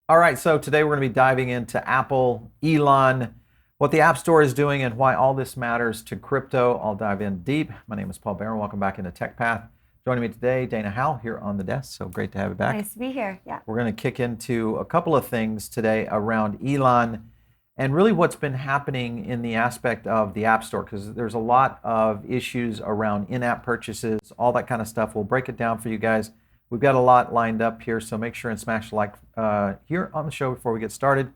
All right, so today we're going to be diving into Apple, Elon, what the App Store is doing, and why all this matters to crypto. I'll dive in deep. My name is Paul Barron. Welcome back into Tech Path. Joining me today, Dana Howell here on the desk. So great to have you back. Nice to be here. Yeah. We're going to kick into a couple of things today around Elon and really what's been happening in the aspect of the App Store, because there's a lot of issues around in-app purchases, all that kind of stuff. We'll break it down for you guys. We've got a lot lined up here, so make sure and smash the like here on the show before we get started.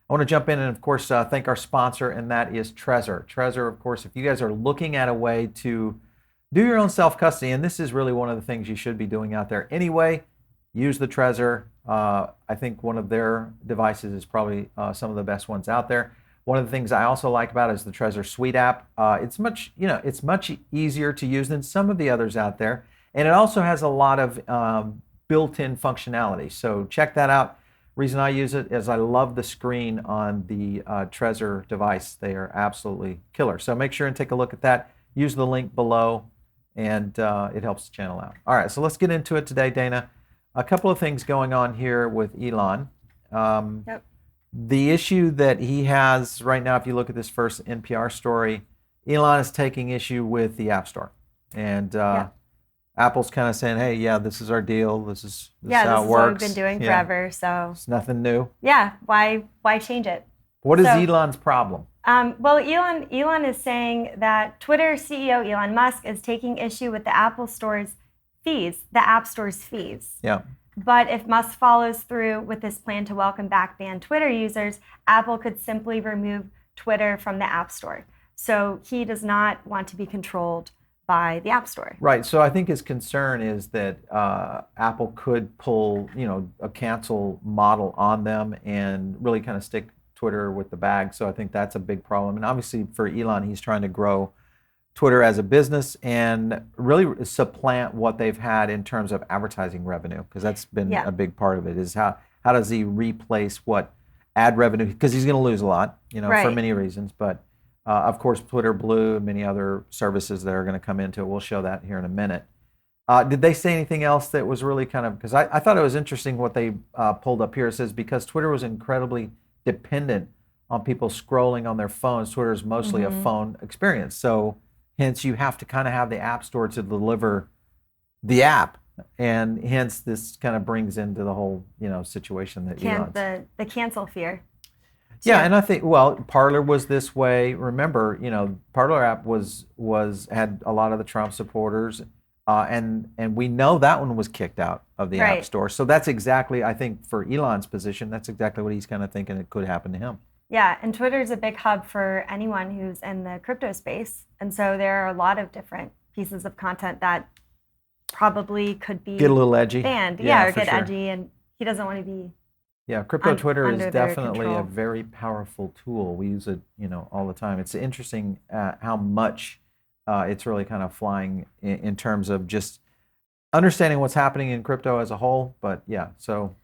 I want to jump in and, of course, thank our sponsor, and that is Trezor. Trezor, of course, if you guys are looking at a way to do your own self-custody, and this is really one of the things you should be doing out there anyway, use the Trezor. I think one of their devices is probably some of the best ones out there. One of the things I also like about it is the Trezor Suite app. It's much easier to use than some of the others out there. And it also has a lot of built-in functionality. So check that out. Reason I use it is I love the screen on the Trezor device. They are absolutely killer. So make sure and take a look at that. Use the link below, and it helps the channel out. All right, so let's get into it today, Dana. A couple of things going on here with Elon. Yep. The issue that he has right now, if you look at this first NPR story, Elon is taking issue with the App Store. And Apple's kind of saying, hey, yeah, this is our deal. This is how it works. What we've been doing forever. So it's nothing new. Yeah, why change it? What is Elon's problem? Well, Elon is saying that Twitter CEO Elon Musk is taking issue with the Apple Store's fees, the App Store's fees. Yeah. But if Musk follows through with his plan to welcome back banned Twitter users, Apple could simply remove Twitter from the App Store. So he does not want to be controlled by the App Store. Right. So I think his concern is that Apple could pull, a cancel model on them and really kind of stick Twitter with the bag. So I think that's a big problem. And obviously for Elon, he's trying to grow Twitter as a business and really supplant what they've had in terms of advertising revenue, because that's been a big part of it, is how does he replace what ad revenue, because he's going to lose a lot, for many reasons. But of course, Twitter Blue and many other services that are going to come into it. We'll show that here in a minute. Did they say anything else that was really kind of, because I thought it was interesting what they pulled up here. It says, because Twitter was incredibly dependent on people scrolling on their phones, Twitter is mostly a phone experience. So hence you have to kind of have the App Store to deliver the app. And hence this kind of brings into the whole, situation that the cancel fear. Yeah, and I think, Parler was this way. Remember, Parler app had a lot of the Trump supporters, and we know that one was kicked out of the App Store. So that's exactly, I think, for Elon's position, that's exactly what he's kind of thinking it could happen to him. Yeah, and Twitter is a big hub for anyone who's in the crypto space, and so there are a lot of different pieces of content that probably could be get a little edgy, banned, or get edgy, and he doesn't want to be. Yeah, crypto Twitter is definitely a very powerful tool. We use it, all the time. It's interesting how much it's really kind of flying in terms of just understanding what's happening in crypto as a whole. But so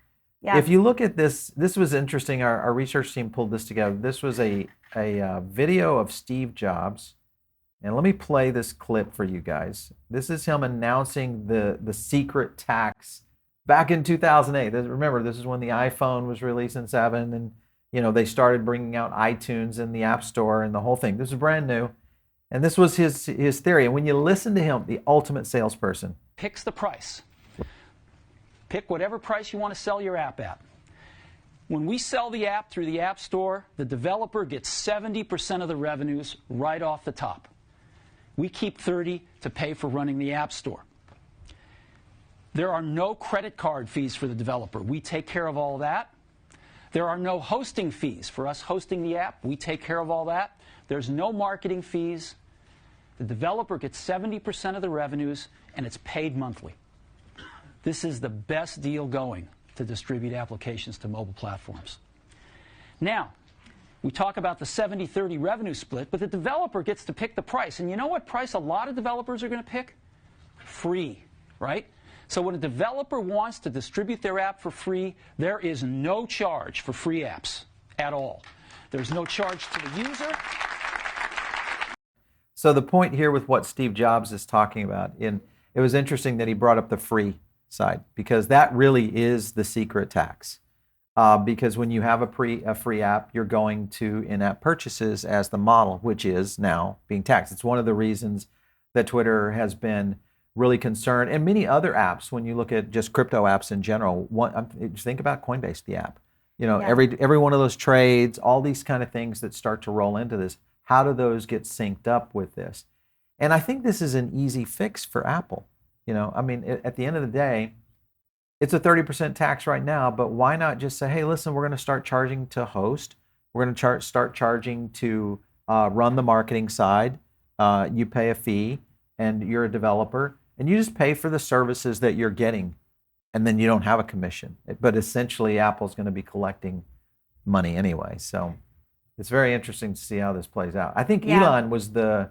if you look at this was interesting. Our research team pulled this together. This was a video of Steve Jobs. And let me play this clip for you guys. This is him announcing the secret tax back in 2008. Remember, this is when the iPhone was released in 7, and they started bringing out iTunes and the App Store and the whole thing. This is brand new, and this was his theory. And when you listen to him, the ultimate salesperson picks the price. Pick whatever price you want to sell your app at. When we sell the app through the App Store, the developer gets 70% of the revenues right off the top. We keep 30% to pay for running the App Store. There are no credit card fees for the developer. We take care of all that. There are no hosting fees for us hosting the app. We take care of all that. There's no marketing fees. The developer gets 70% of the revenues, and it's paid monthly. This is the best deal going to distribute applications to mobile platforms. Now, we talk about the 70-30 revenue split, but the developer gets to pick the price. And you know what price a lot of developers are going to pick? Free, right? So when a developer wants to distribute their app for free, there is no charge for free apps at all. There's no charge to the user. So the point here with what Steve Jobs is talking about, it was interesting that he brought up the free side, because that really is the secret tax. because when you have a free app, you're going to in-app purchases as the model, which is now being taxed. It's one of the reasons that Twitter has been really concerned, and many other apps. When you look at just crypto apps in general, just think about Coinbase, the app. Yeah. Every one of those trades, all these kind of things that start to roll into this. How do those get synced up with this? And I think this is an easy fix for Apple. I mean, at the end of the day, it's a 30% tax right now, but why not just say, hey, listen, we're going to start charging to host. We're going to start charging to run the marketing side. You pay a fee, and you're a developer, and you just pay for the services that you're getting, and then you don't have a commission. But essentially, Apple's going to be collecting money anyway. So it's very interesting to see how this plays out. I think Elon was the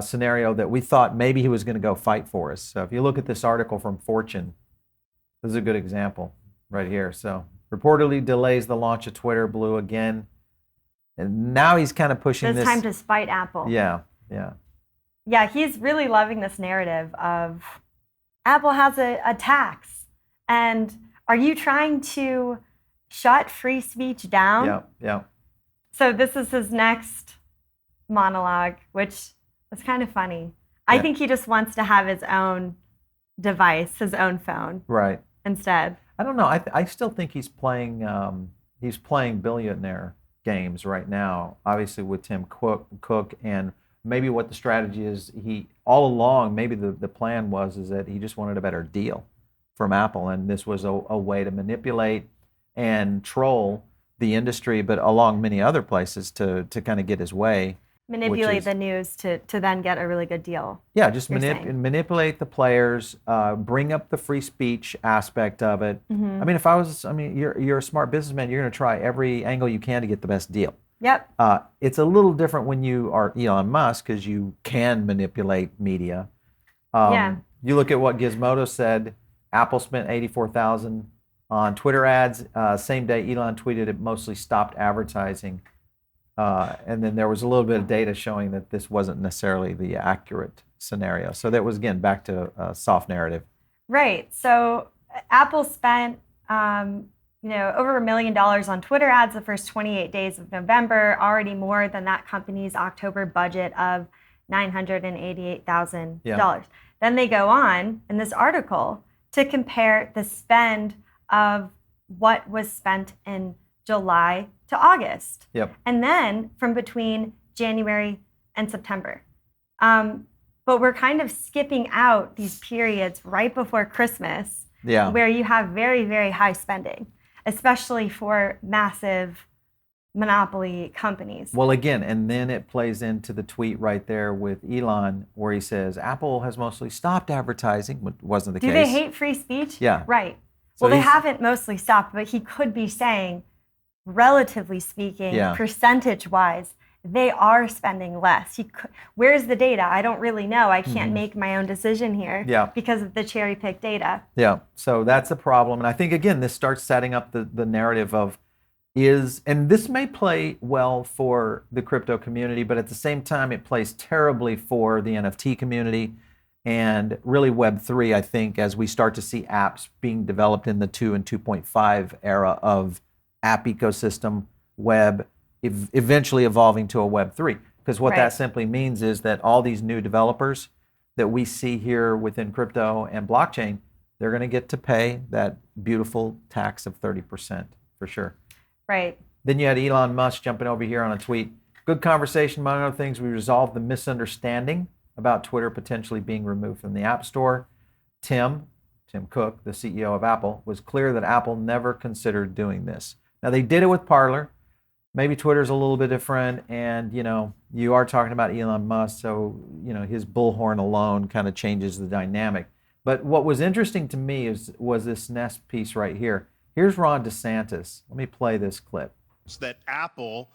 scenario that we thought maybe he was going to go fight for us. So if you look at this article from Fortune, this is a good example right here. So reportedly delays the launch of Twitter, Blue again. And now he's kind of pushing It's this. time to spite Apple. Yeah. Yeah, he's really loving this narrative of Apple has a tax. And are you trying to shut free speech down? Yeah. So this is his next monologue, which was kind of funny. I think he just wants to have his own device, his own phone, right, instead. I don't know. I still think he's playing billionaire games right now, obviously with Tim Cook, and maybe what the strategy is. He all along, maybe the plan is that he just wanted a better deal from Apple, and this was a way to manipulate and troll the industry, but along many other places to kind of get his way. Manipulate the news to then get a really good deal. Yeah, just manipulate the players, bring up the free speech aspect of it. Mm-hmm. I mean, you're a smart businessman. You're going to try every angle you can to get the best deal. Yep. It's a little different when you are Elon Musk, because you can manipulate media. You look at what Gizmodo said. Apple spent $84,000 on Twitter ads. Same day, Elon tweeted it mostly stopped advertising. And then there was a little bit of data showing that this wasn't necessarily the accurate scenario. So that was, again, back to a soft narrative. Right. So Apple spent over $1 million on Twitter ads the first 28 days of November, already more than that company's October budget of $988,000. Yeah. Then they go on in this article to compare the spend of what was spent in July to August. Yep. And then from between January and September. But we're kind of skipping out these periods right before Christmas, where you have very, very high spending, especially for massive monopoly companies. Well, again, and then it plays into the tweet right there with Elon, where he says Apple has mostly stopped advertising, which wasn't the case. Do they hate free speech? Yeah. Right. So well, they haven't mostly stopped, but he could be saying, relatively speaking, percentage-wise, they are spending less. Where's the data? I don't really know. I can't make my own decision here because of the cherry-picked data. Yeah, so that's a problem. And I think, again, this starts setting up the narrative of and this may play well for the crypto community, but at the same time, it plays terribly for the NFT community and really Web3, I think, as we start to see apps being developed in the 2 and 2.5 era of app ecosystem, web, eventually evolving to a Web3. Because what that simply means is that all these new developers that we see here within crypto and blockchain, they're going to get to pay that beautiful tax of 30% for sure. Right. Then you had Elon Musk jumping over here on a tweet. Good conversation, among other things. We resolved the misunderstanding about Twitter potentially being removed from the App Store. Tim Cook, the CEO of Apple, was clear that Apple never considered doing this. Now, they did it with Parler. Maybe Twitter's a little bit different, and you are talking about Elon Musk, so his bullhorn alone kind of changes the dynamic. But what was interesting to me was this next piece right here. Here's Ron DeSantis. Let me play this clip. That Apple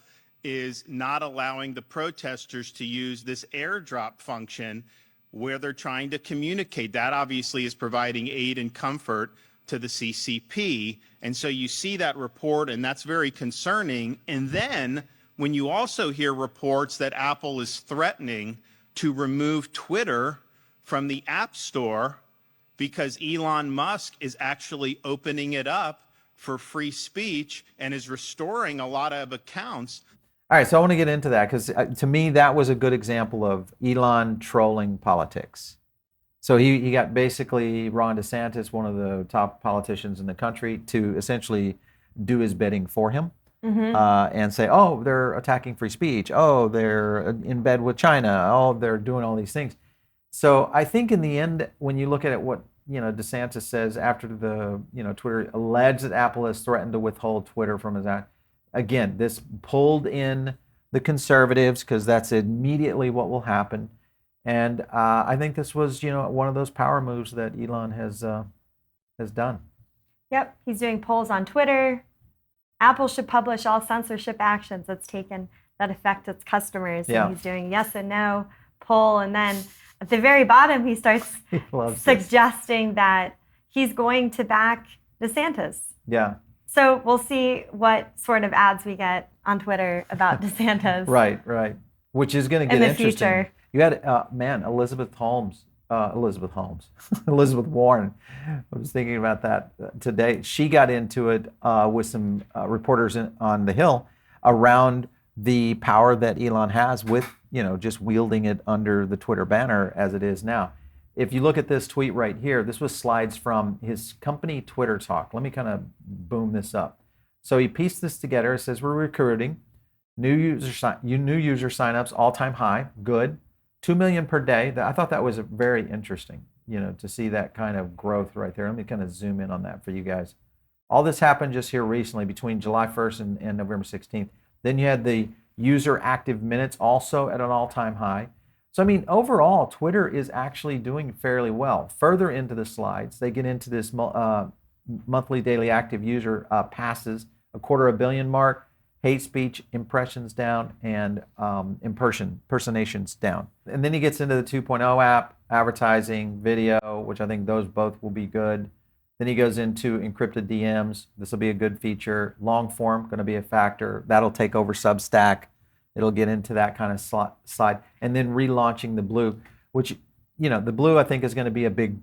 is not allowing the protesters to use this airdrop function where they're trying to communicate. That obviously is providing aid and comfort to the CCP. And so you see that report, and that's very concerning. And then when you also hear reports that Apple is threatening to remove Twitter from the App Store because Elon Musk is actually opening it up for free speech and is restoring a lot of accounts. All right, so I want to get into that because to me that was a good example of Elon trolling politics. So he got basically Ron DeSantis, one of the top politicians in the country, to essentially do his bidding for him. And say, oh, they're attacking free speech. Oh, they're in bed with China. Oh, they're doing all these things. So I think in the end, when you look at it, what DeSantis says after the Twitter alleged that Apple has threatened to withhold Twitter from his app. Again, this pulled in the conservatives because that's immediately what will happen. And I think this was one of those power moves that Elon has done. Yep, he's doing polls on Twitter. Apple should publish all censorship actions that affect its customers. Yeah. And he's doing yes and no poll. And then at the very bottom, he starts suggesting that he's going to back DeSantis. Yeah. So we'll see what sort of ads we get on Twitter about DeSantis. Right. Which is going to get in the interesting. Future. You had, Elizabeth Warren. I was thinking about that today. She got into it with some reporters on the Hill around the power that Elon has with, just wielding it under the Twitter banner as it is now. If you look at this tweet right here, this was slides from his company Twitter Talk. Let me kind of boom this up. So he pieced this together. It says, we're recruiting new user signups, all-time high, good. 2 million per day. I thought that was very interesting, to see that kind of growth right there. Let me kind of zoom in on that for you guys. All this happened just here recently between July 1st and November 16th. Then you had the user active minutes also at an all-time high. So, I mean, overall, Twitter is actually doing fairly well. Further into the slides, they get into this monthly daily active user passes, 250 million mark. Hate speech, impressions down, and impersonations down. And then he gets into the 2.0 app, advertising, video, which I think those both will be good. Then he goes into encrypted DMs. This will be a good feature. Long form, going to be a factor. That'll take over Substack. It'll get into that kind of slide. And then relaunching the Blue, which, the Blue I think is going to be a big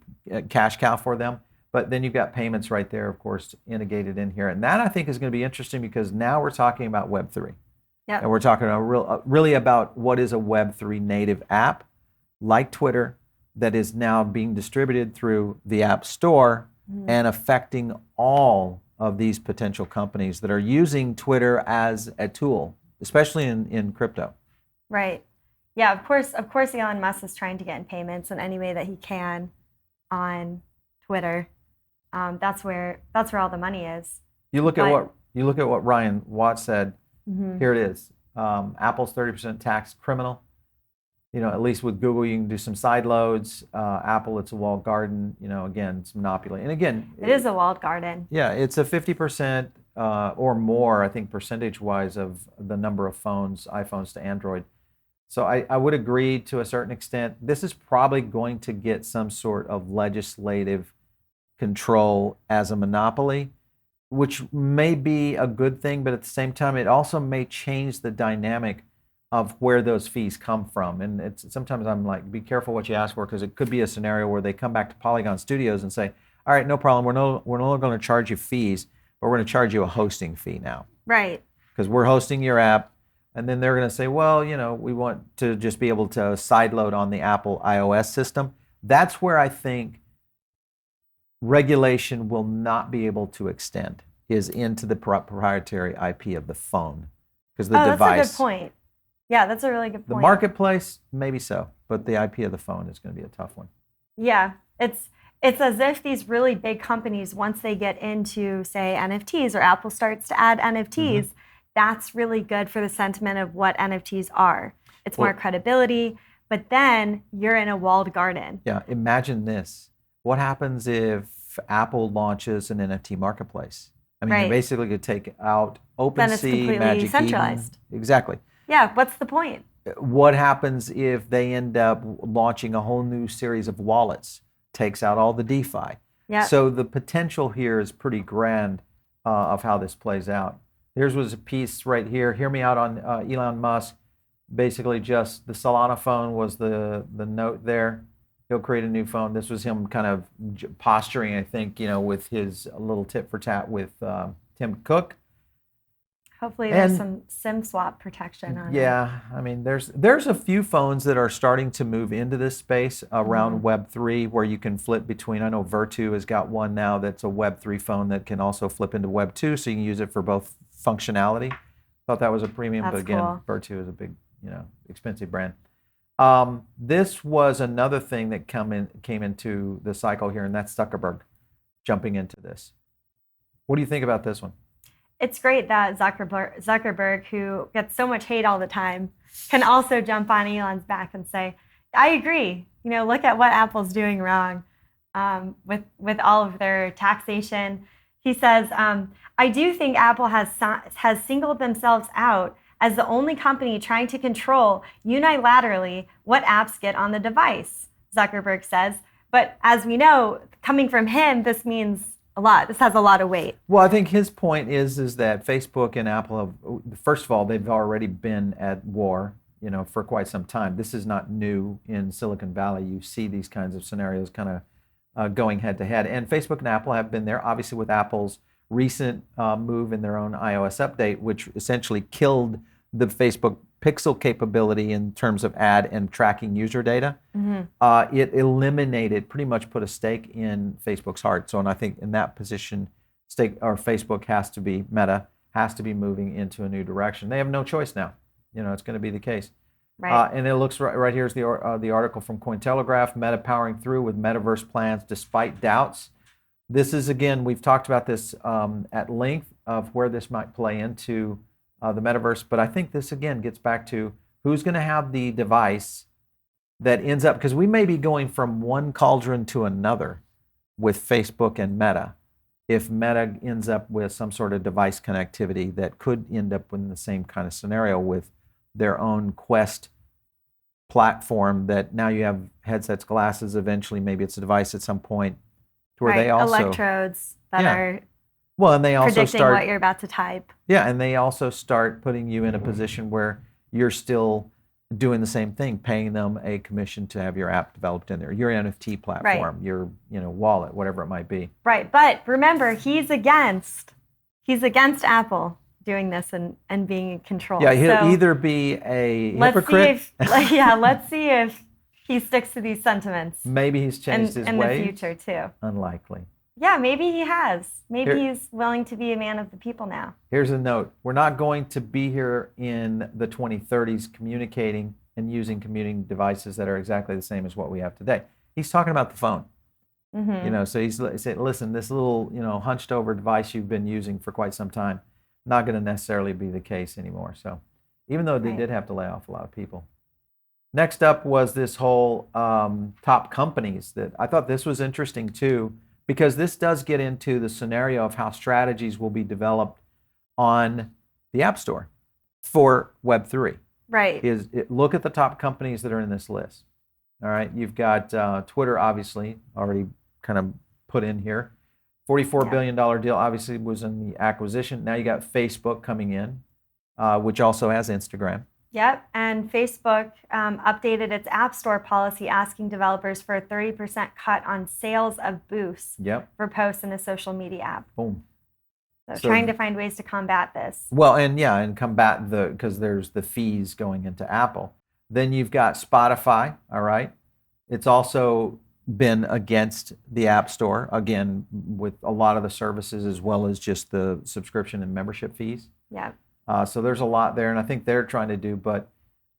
cash cow for them. But then you've got payments right there, of course, integrated in here. And that I think is going to be interesting because now we're talking about Web3. Yep. And we're talking really about what is a Web3 native app like Twitter that is now being distributed through the App Store and affecting all of these potential companies that are using Twitter as a tool, especially in crypto. Right. Yeah, of course Elon Musk is trying to get in payments in any way that he can on Twitter. That's where all the money is. You look at what Ryan Watts said. Here it is. Apple's 30% tax criminal. At least with Google, you can do some side loads. Apple, it's a walled garden. Again, it's monopoly. And again, it is a walled garden. Yeah, it's a 50% or more, I think, percentage-wise of the number of iPhones to Android. So I would agree to a certain extent. This is probably going to get some sort of legislative control as a monopoly, which may be a good thing, but at the same time, it also may change the dynamic of where those fees come from. And sometimes I'm like, be careful what you ask for, because it could be a scenario where they come back to Polygon Studios and say, all right, no problem, we're no longer going to charge you fees, but we're going to charge you a hosting fee now. Right. Because we're hosting your app. And then they're going to say, well, we want to just be able to sideload on the Apple iOS system. That's where I think regulation will not be able to extend, is into the proprietary IP of the phone. Because the device. That's a good point. Yeah, that's a really good point. The marketplace, maybe so, but the IP of the phone is going to be a tough one. Yeah, it's as if these really big companies, once they get into, say, NFTs, or Apple starts to add NFTs, that's really good for the sentiment of what NFTs are. It's more credibility, but then you're in a walled garden. Yeah, imagine this. What happens if Apple launches an NFT marketplace? I mean, you basically could take out OpenSea, Magic centralized. Eden. Exactly. Yeah, what's the point? What happens if they end up launching a whole new series of wallets, takes out all the DeFi? Yeah. So the potential here is pretty grand of how this plays out. Here's was a piece right here. Hear me out on Elon Musk. Basically just the Solana phone was the note there. He'll create a new phone. This was him kind of posturing, I think, with his little tit for tat with Tim Cook. Hopefully there's some SIM swap protection on it. Yeah, I mean, there's a few phones that are starting to move into this space around Web3 where you can flip between. I know Vertu has got one now that's a Web3 phone that can also flip into Web2, so you can use it for both functionality. Thought that was a premium, but again, cool. Vertu is a big, expensive brand. This was another thing that came into the cycle here, and that's Zuckerberg jumping into this. What do you think about this one? It's great that Zuckerberg, who gets so much hate all the time, can also jump on Elon's back and say, I agree. Look at what Apple's doing wrong with all of their taxation. He says, I do think Apple has singled themselves out as the only company trying to control unilaterally what apps get on the device, Zuckerberg says. But as we know, coming from him, this means a lot. This has a lot of weight. Well, I think his point is that Facebook and Apple have, first of all, they've already been at war, for quite some time. This is not new in Silicon Valley. You see these kinds of scenarios kind of going head to head. And Facebook and Apple have been there, obviously, with Apple's recent move in their own iOS update, which essentially killed the Facebook Pixel capability in terms of ad and tracking user data. It eliminated, pretty much put a stake in Facebook's heart. So, and I think in that position, Facebook Meta has to be moving into a new direction. They have no choice now. It's going to be the case. Right. And it looks right here's the article from Cointelegraph. Meta powering through with metaverse plans despite doubts. This is, again, we've talked about this at length of where this might play into the metaverse, but I think this again gets back to who's going to have the device that ends up, because we may be going from one cauldron to another with Facebook and Meta. If Meta ends up with some sort of device connectivity that could end up in the same kind of scenario with their own Quest platform, that now you have headsets, glasses, eventually maybe it's a device at some point to where they also electrodes that are and they also predicting what you're about to type. Yeah, and they also start putting you in a position where you're still doing the same thing, paying them a commission to have your app developed in there, your NFT platform, your wallet, whatever it might be. Right, but remember, he's against Apple doing this and being in control. Yeah, he'll either be a hypocrite. Let's see if he sticks to these sentiments. Maybe he's changed his ways. In the future too. Unlikely. Yeah, maybe he has. Maybe he's willing to be a man of the people now. Here's a note. We're not going to be here in the 2030s communicating and using commuting devices that are exactly the same as what we have today. He's talking about the phone. So he's saying, listen, this little, hunched over device you've been using for quite some time, not going to necessarily be the case anymore. So even though they did have to lay off a lot of people. Next up was this whole top companies that I thought this was interesting too, because this does get into the scenario of how strategies will be developed on the App Store for Web3. Right. Look at the top companies that are in this list. All right, you've got Twitter, obviously, already kind of put in here. $44 billion deal, obviously, was in the acquisition. Now you got Facebook coming in, which also has Instagram. Yep, and Facebook updated its App Store policy asking developers for a 30% cut on sales of boosts for posts in a social media app. Boom. So trying to find ways to combat this. Well, and combat because there's the fees going into Apple. Then you've got Spotify, all right? It's also been against the App Store, again, with a lot of the services as well as just the subscription and membership fees. Yeah. So there's a lot there, and I think they're trying to do, but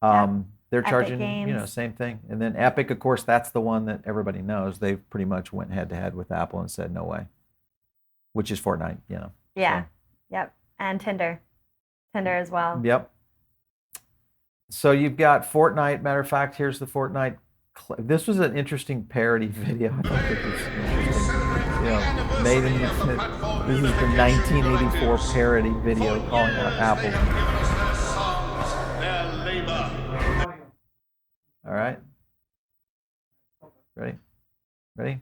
they're charging, same thing. And then Epic, of course, that's the one that everybody knows. They've pretty much went head to head with Apple and said no way, which is Fortnite, Yeah. So. Yep. And Tinder as well. Yep. So you've got Fortnite. Matter of fact, here's the Fortnite. This was an interesting parody video. I thought it was interesting. Made in this is the 1984 parody video calling out Apple. All right. Ready?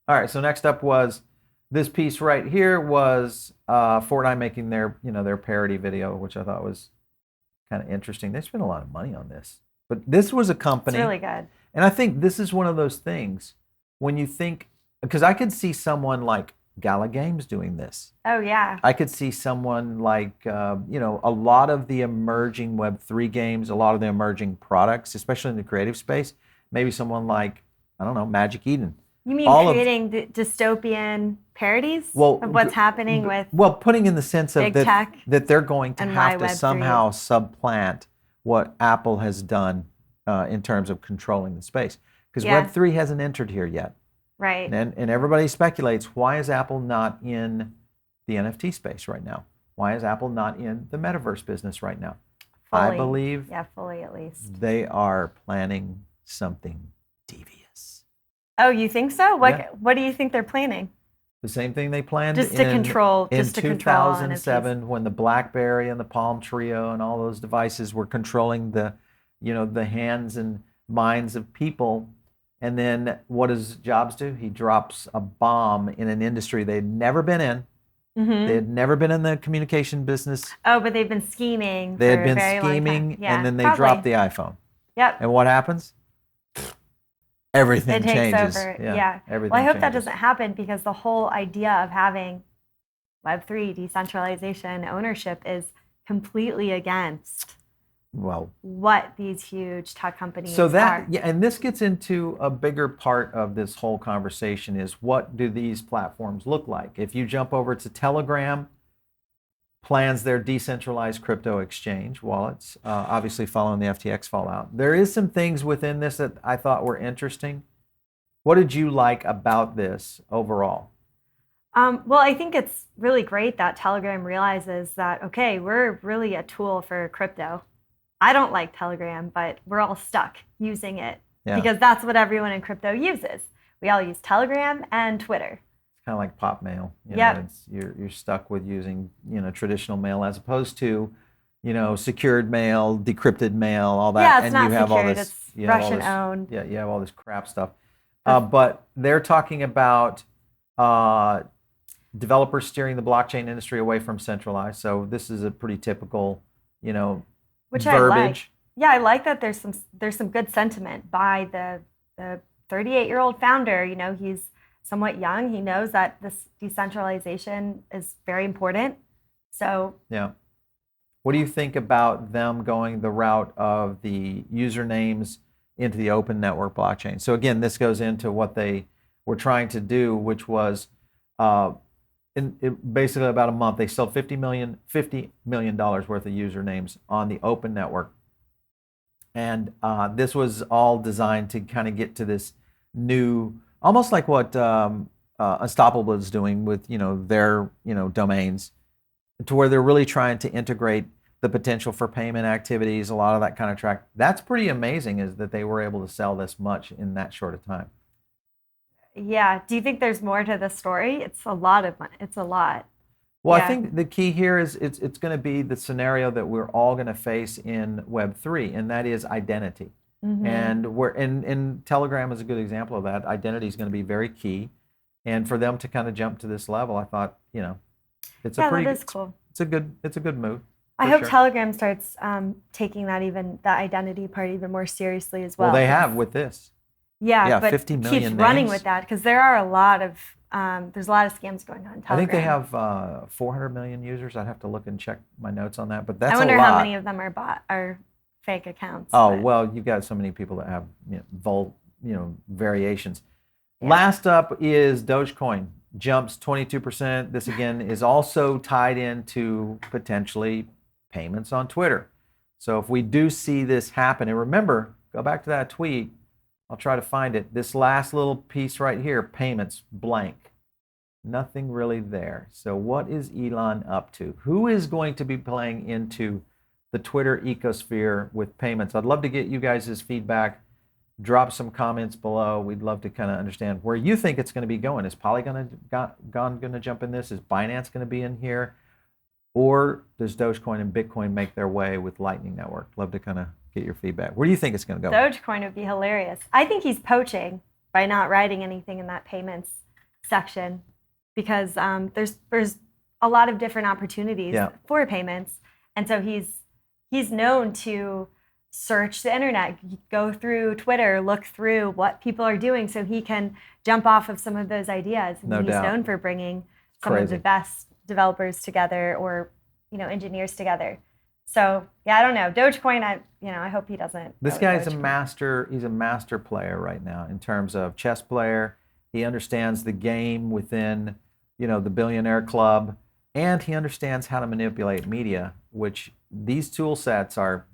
All right. So next up was this piece right here was Fortnite making their their parody video, which I thought was kind of interesting. They spent a lot of money on this, but this was a company. It's really good. And I think this is one of those things when you think, because I could see someone like Gala Games doing this. Oh, yeah. I could see someone like, a lot of the emerging Web3 games, a lot of the emerging products, especially in the creative space, maybe someone like, I don't know, Magic Eden. You mean creating dystopian parodies of what's happening with putting in the sense of big tech that they're going to and have to Web3. somehow supplant what Apple has done in terms of controlling the space. Because Web3 hasn't entered here yet. Right. And everybody speculates, why is Apple not in the NFT space right now? Why is Apple not in the metaverse business right now? Fully. I believe fully at least. they are planning something devious. Oh, you think so? What do you think they're planning? The same thing they planned just to control in just to 2007 when the BlackBerry and the Palm Trio and all those devices were controlling the hands and minds of people. And then what does Jobs do? He drops a bomb in an industry they'd never been in. They had never been in the communication business. Oh, but they've been scheming. They had been a very long scheming, time. Yeah, and then they probably. dropped the iPhone. Yep. And what happens? Everything it takes changes. over. Yeah. Everything Well, I hope changes. that doesn't happen, because the whole idea of having Web3 decentralization ownership is completely against what these huge tech companies are. And this gets into a bigger part of this whole conversation is, what do these platforms look like? If you jump over to Telegram, plans their decentralized crypto exchange wallets, obviously following the FTX fallout. There is some things within this that I thought were interesting. What did you like about this overall? Well, I think it's really great that Telegram realizes that, okay, we're really a tool for crypto. I don't like Telegram, but we're all stuck using it because that's what everyone in crypto uses. We all use Telegram and Twitter. Kind of like pop mail. Yep. You're stuck with using traditional mail as opposed to secured mail, decrypted mail, all that. Yeah, it's and not you have secured. all this, it's Russian owned. Yeah, you have all this crap stuff. But they're talking about developers steering the blockchain industry away from centralized. So this is a pretty typical, which verbiage. I like. Yeah, I like that there's some good sentiment by the 38-year-old founder. He's somewhat young. He knows that this decentralization is very important. So yeah. What do you think about them going the route of the usernames into the open network blockchain? So again, this goes into what they were trying to do, which was basically about a month, they sold $50 million worth of usernames on the open network. And this was all designed to kind of get to this new, almost like what Unstoppable is doing with their domains, to where they're really trying to integrate the potential for payment activities, a lot of that kind of track. That's pretty amazing, is that they were able to sell this much in that short of time. Yeah. Do you think there's more to the story? It's a lot of money. It's a lot. Well, I think the key here is it's going to be the scenario that we're all going to face in Web3, and that is identity. And Telegram is a good example of that. Identity is going to be very key, and for them to kind of jump to this level, I thought, it's a pretty. That is cool. It's a good move. I hope Telegram starts taking that identity part even more seriously as well. Well, they have with this. Yeah, but 50 million keeps running names. with that, because there are a lot of there's a lot of scams going on in Telegram. I think they have 400 million users. I'd have to look and check my notes on that, but that's a lot. I wonder how many of them are fake accounts. Oh, well, you've got so many people that have variations. Yeah. Last up is Dogecoin. Jumps 22%. This again is also tied into potentially payments on Twitter. So if we do see this happen, and remember, go back to that tweet. I'll try to find it. This last little piece right here, payments, blank. Nothing really there. So what is Elon up to? Who is going to be playing into the Twitter ecosphere with payments? I'd love to get you guys' feedback. Drop some comments below. We'd love to kind of understand where you think it's going to be going. Is Polygon going to jump in this? Is Binance going to be in here? Or does Dogecoin and Bitcoin make their way with Lightning Network? Love to kind of get your feedback. Where do you think it's going to go? Dogecoin would be hilarious. I think he's poaching by not writing anything in that payments section, because there's a lot of different opportunities for payments, and so he's known to search the internet, go through Twitter, look through what people are doing so he can jump off of some of those ideas. And No he's doubt. known for bringing some of the Crazy. best developers together, or engineers together. So yeah, I don't know. Dogecoin, I hope he doesn't. This go with guy's a Dogecoin. master. He's a master player right now in terms of chess player. He understands the game within, the billionaire club, and he understands how to manipulate media, which these tool sets are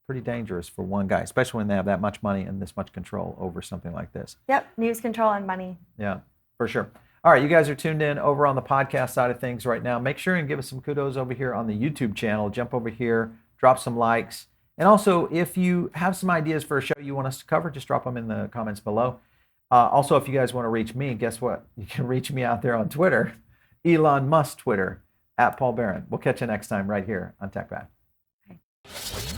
pretty dangerous for one guy, especially when they have that much money and this much control over something like this. Yep, news control and money. Yeah, for sure. All right, you guys are tuned in over on the podcast side of things right now. Make sure and give us some kudos over here on the YouTube channel. Jump over here, drop some likes. And also, if you have some ideas for a show you want us to cover, just drop them in the comments below. Also, if you guys want to reach me, guess what? You can reach me out there on Twitter, Elon Musk Twitter, @Paul Barron. We'll catch you next time right here on TechBad. Okay.